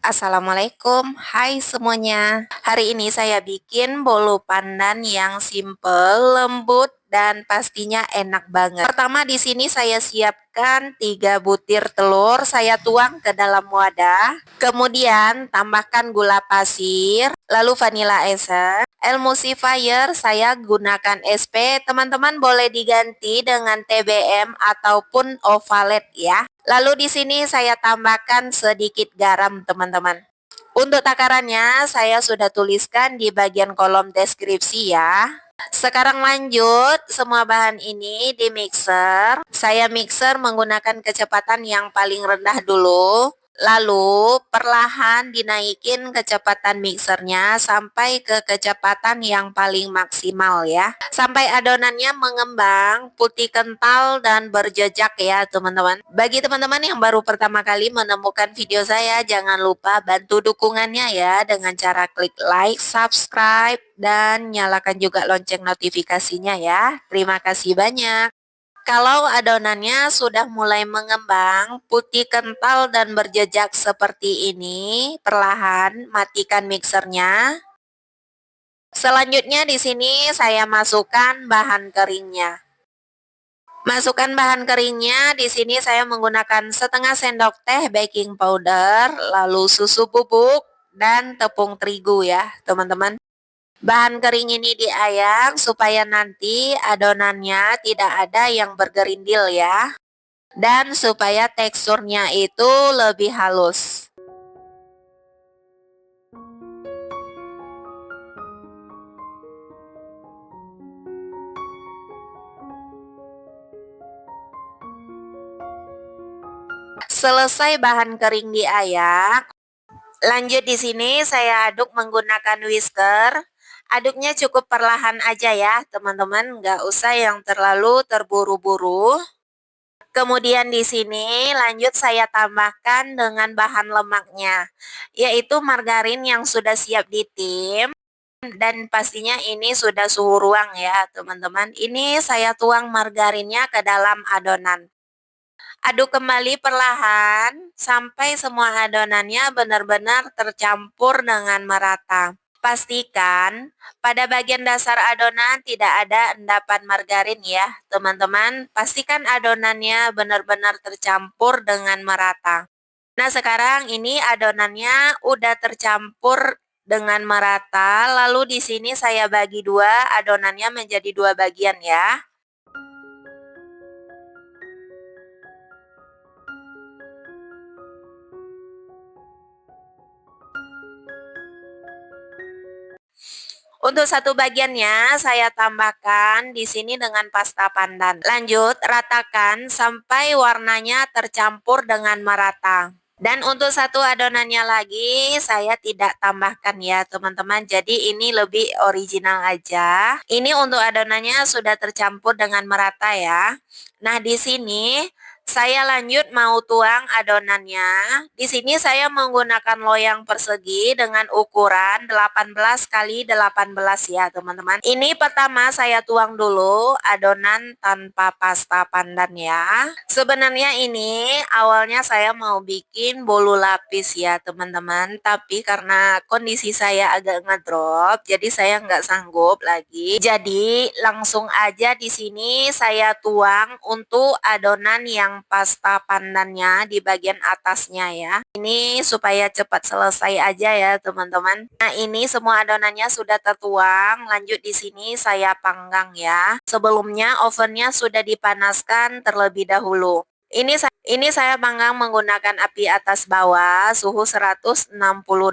Assalamualaikum, hai semuanya. Hari ini saya bikin bolu pandan yang simple, lembut, dan pastinya enak banget. Pertama di sini saya siapkan 3 butir telur, saya tuang ke dalam wadah. Kemudian tambahkan gula pasir, lalu vanilla essence. Emulsifier saya gunakan SP, teman-teman boleh diganti dengan TBM ataupun Ovalet ya. Lalu di sini saya tambahkan sedikit garam, teman-teman. Untuk takarannya saya sudah tuliskan di bagian kolom deskripsi ya. Sekarang lanjut, semua bahan ini di mixer. Saya mixer menggunakan kecepatan yang paling rendah dulu. Lalu perlahan dinaikin kecepatan mixernya sampai ke kecepatan yang paling maksimal ya. Sampai adonannya mengembang, putih kental dan berjejak ya teman-teman. Bagi teman-teman yang baru pertama kali menemukan video saya, jangan lupa bantu dukungannya ya dengan cara klik like, subscribe, dan nyalakan juga lonceng notifikasinya ya. Terima kasih banyak. Kalau adonannya sudah mulai mengembang, putih kental dan berjejak seperti ini, perlahan matikan mixernya. Selanjutnya di sini saya masukkan bahan keringnya. Masukkan bahan keringnya, di sini saya menggunakan setengah sendok teh baking powder, lalu susu bubuk, dan tepung terigu ya teman-teman. Bahan kering ini diayak supaya nanti adonannya tidak ada yang bergerindil ya. Dan supaya teksturnya itu lebih halus. Selesai bahan kering diayak, lanjut di sini saya aduk menggunakan whisker. Aduknya cukup perlahan aja ya, teman-teman, nggak usah yang terlalu terburu-buru. Kemudian di sini lanjut saya tambahkan dengan bahan lemaknya, yaitu margarin yang sudah siap ditim. Dan pastinya ini sudah suhu ruang ya teman-teman. Ini saya tuang margarinnya ke dalam adonan. Aduk kembali perlahan sampai semua adonannya benar-benar tercampur dengan merata. Pastikan pada bagian dasar adonan tidak ada endapan margarin ya, teman-teman. Pastikan adonannya benar-benar tercampur dengan merata. Nah, sekarang ini adonannya udah tercampur dengan merata. Lalu di sini saya bagi dua, adonannya menjadi dua bagian ya. Untuk satu bagiannya saya tambahkan di sini dengan pasta pandan. Lanjut ratakan sampai warnanya tercampur dengan merata. Dan untuk satu adonannya lagi saya tidak tambahkan ya teman-teman. Jadi ini lebih original aja. Ini untuk adonannya sudah tercampur dengan merata ya. Nah, di sini saya lanjut mau tuang adonannya. Di sini saya menggunakan loyang persegi dengan ukuran 18 kali 18 ya, teman-teman. Ini pertama saya tuang dulu adonan tanpa pasta pandan ya. Sebenarnya ini awalnya saya mau bikin bolu lapis ya, teman-teman. Tapi karena kondisi saya agak ngedrop, jadi saya nggak sanggup lagi. Jadi langsung aja di sini saya tuang untuk adonan yang pasta pandannya di bagian atasnya ya. Ini supaya cepat selesai aja ya teman-teman. Nah, ini semua adonannya sudah tertuang. Lanjut di sini saya panggang ya. Sebelumnya ovennya sudah dipanaskan terlebih dahulu. Ini saya panggang menggunakan api atas bawah suhu 160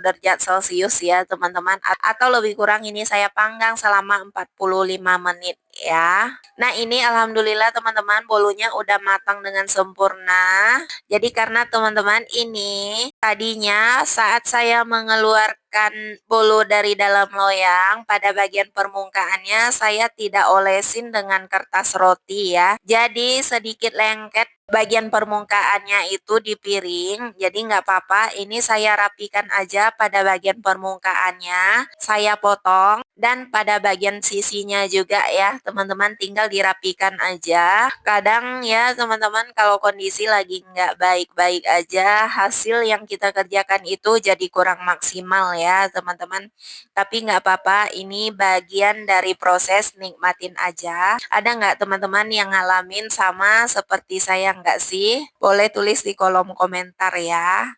derajat Celcius ya teman-teman. Atau lebih kurang ini saya panggang selama 45 menit ya. Nah, ini alhamdulillah teman-teman bolunya udah matang dengan sempurna. Jadi karena teman-teman ini tadinya saat saya mengeluarkan bolu dari dalam loyang pada bagian permukaannya saya tidak olesin dengan kertas roti ya. Jadi sedikit lengket bagian permukaannya itu di piring, jadi nggak apa-apa. Ini saya rapikan aja pada bagian permukaannya, saya potong, dan pada bagian sisinya juga ya, teman-teman tinggal dirapikan aja. Kadang ya teman-teman kalau kondisi lagi nggak baik-baik aja, hasil yang kita kerjakan itu jadi kurang maksimal ya teman-teman. Tapi nggak apa-apa, ini bagian dari proses, nikmatin aja. Ada nggak teman-teman yang ngalamin sama seperti saya nggak sih? Boleh tulis di kolom komentar ya.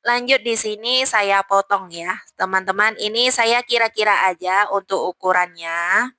Lanjut di sini saya potong ya. Teman-teman, ini saya kira-kira aja untuk ukurannya.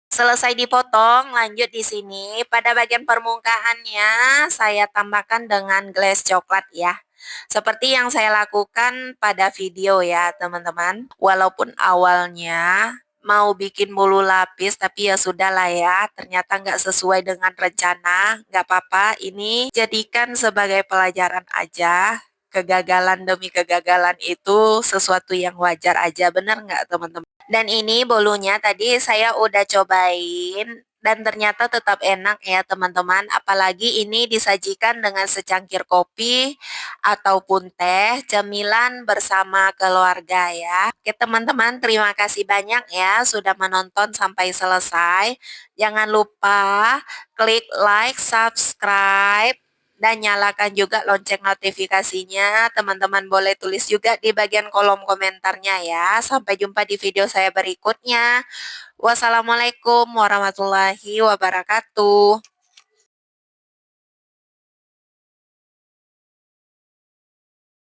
Selesai dipotong, lanjut di sini pada bagian permukaannya saya tambahkan dengan glaze coklat ya. Seperti yang saya lakukan pada video ya teman-teman. Walaupun awalnya mau bikin bulu lapis tapi ya sudahlah ya, ternyata nggak sesuai dengan rencana. Nggak apa-apa, ini jadikan sebagai pelajaran aja. Kegagalan demi kegagalan itu sesuatu yang wajar aja, bener nggak teman-teman? Dan ini bolunya tadi saya udah cobain dan ternyata tetap enak ya teman-teman. Apalagi ini disajikan dengan secangkir kopi ataupun teh, cemilan bersama keluarga ya. Oke teman-teman, terima kasih banyak ya sudah menonton sampai selesai. Jangan lupa klik like, subscribe, dan nyalakan juga lonceng notifikasinya. Teman-teman boleh tulis juga di bagian kolom komentarnya ya. Sampai jumpa di video saya berikutnya. Wassalamualaikum warahmatullahi wabarakatuh.